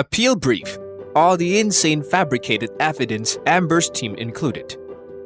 Appeal brief. All the insane fabricated evidence Amber's team included.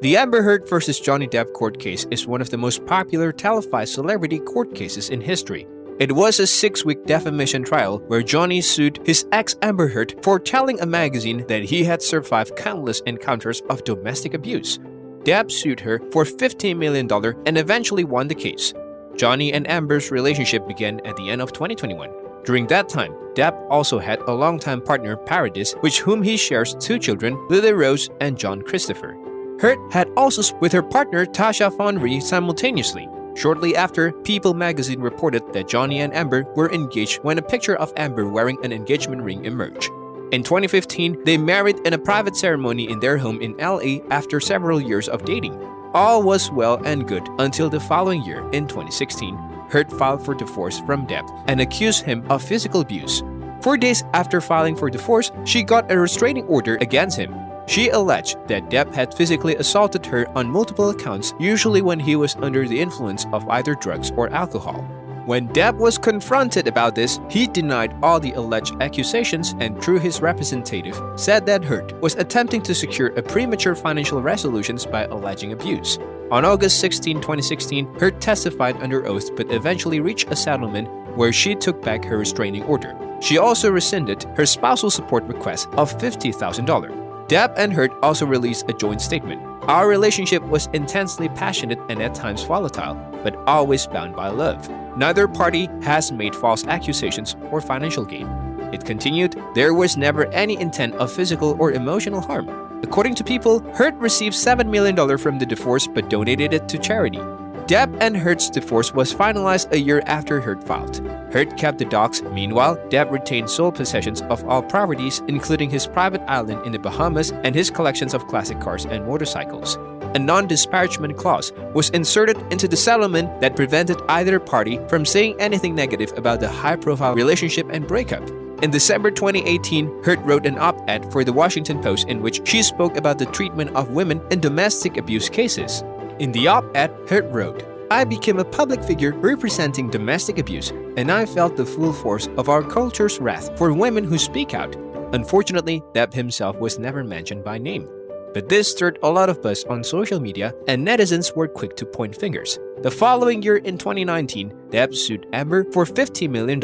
The Amber Heard vs. Johnny Depp court case is one of the most popular televised celebrity court cases in history. It was a 6-week defamation trial where Johnny sued his ex Amber Heard for telling a magazine that he had survived countless encounters of domestic abuse. Depp sued her for $15 million and eventually won the case. Johnny and Amber's relationship began at the end of 2021. During that time, Depp also had a longtime partner, Paradis, with whom he shares 2 children, Lily Rose and John Christopher. Heard had also split with her partner, Tasha Fonry, simultaneously. Shortly after, People magazine reported that Johnny and Amber were engaged when a picture of Amber wearing an engagement ring emerged. In 2015, they married in a private ceremony in their home in LA after several years of dating. All was well and good until the following year, in 2016, Heard filed for divorce from Depp and accused him of physical abuse. 4 days after filing for divorce, she got a restraining order against him. She alleged that Depp had physically assaulted her on multiple accounts, usually when he was under the influence of either drugs or alcohol. When Depp was confronted about this, he denied all the alleged accusations and, through his representative, said that Heard was attempting to secure a premature financial resolutions by alleging abuse. On August 16, 2016, Heard testified under oath but eventually reached a settlement where she took back her restraining order. She also rescinded her spousal support request of $50,000. Depp and Heard also released a joint statement. Our relationship was intensely passionate and at times volatile, but always bound by love. Neither party has made false accusations or financial gain. It continued, there was never any intent of physical or emotional harm. According to People, Heard received $7 million from the divorce but donated it to charity. Depp and Heard's divorce was finalized a year after Heard filed. Heard kept the dogs. Meanwhile, Depp retained sole possessions of all properties, including his private island in the Bahamas and his collections of classic cars and motorcycles. A non-disparagement clause was inserted into the settlement that prevented either party from saying anything negative about the high-profile relationship and breakup. In December 2018, Heard wrote an op-ed for the Washington Post in which she spoke about the treatment of women in domestic abuse cases. In the op-ed, Heard wrote, I became a public figure representing domestic abuse, and I felt the full force of our culture's wrath for women who speak out. Unfortunately, Depp himself was never mentioned by name. But this stirred a lot of buzz on social media, and netizens were quick to point fingers. The following year, in 2019, Depp sued Amber for $50 million,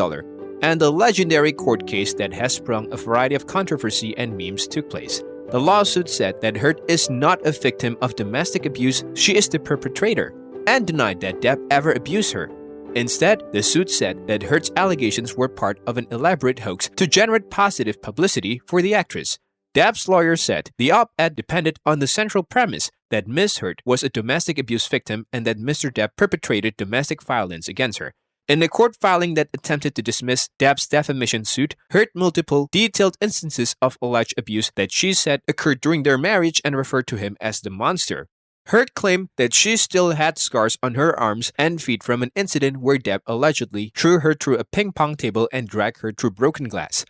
and the legendary court case that has sprung a variety of controversy and memes took place. The lawsuit said that Heard is not a victim of domestic abuse, she is the perpetrator, and denied that Depp ever abused her. Instead, the suit said that Heard's allegations were part of an elaborate hoax to generate positive publicity for the actress. Depp's lawyer said the op-ed depended on the central premise that Ms. Heard was a domestic abuse victim and that Mr. Depp perpetrated domestic violence against her. In a court filing that attempted to dismiss Depp's defamation suit, Heard multiple detailed instances of alleged abuse that she said occurred during their marriage and referred to him as the monster. Heard claimed that she still had scars on her arms and feet from an incident where Depp allegedly threw her through a ping pong table and dragged her through broken glass.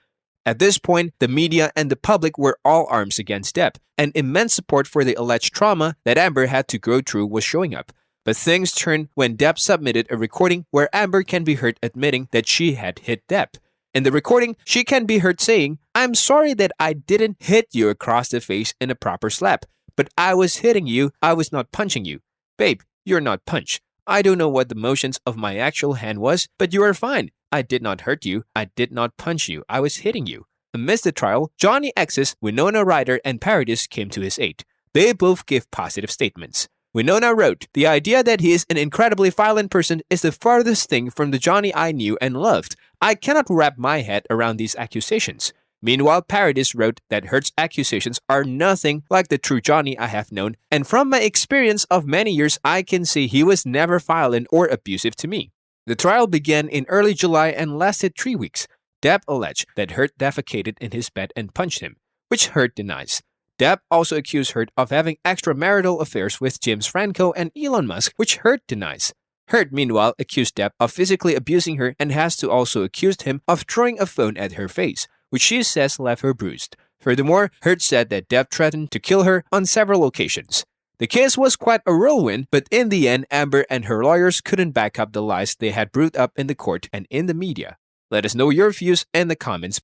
At this point, the media and the public were all arms against Depp, and immense support for the alleged trauma that Amber had to go through was showing up. But things turned when Depp submitted a recording where Amber can be heard admitting that she had hit Depp. In the recording, she can be heard saying, I'm sorry that I didn't hit you across the face in a proper slap, but I was hitting you, I was not punching you. Babe, you're not punched. I don't know what the motions of my actual hand was, but you are fine. I did not hurt you, I did not punch you, I was hitting you. Amidst the trial, Johnny X's Winona Ryder and Paradis came to his aid. They both gave positive statements. Winona wrote, the idea that he is an incredibly violent person is the farthest thing from the Johnny I knew and loved. I cannot wrap my head around these accusations. Meanwhile, Paradis wrote that Heard's accusations are nothing like the true Johnny I have known, and from my experience of many years, I can say he was never violent or abusive to me. The trial began in early July and lasted 3 weeks. Depp alleged that Heard defecated in his bed and punched him, which Heard denies. Depp also accused Heard of having extramarital affairs with James Franco and Elon Musk, which Heard denies. Heard, meanwhile, accused Depp of physically abusing her and has also accused him of throwing a phone at her face, which she says left her bruised. Furthermore, Heard said that Depp threatened to kill her on several occasions. The case was quite a whirlwind, but in the end, Amber and her lawyers couldn't back up the lies they had brewed up in the court and in the media. Let us know your views in the comments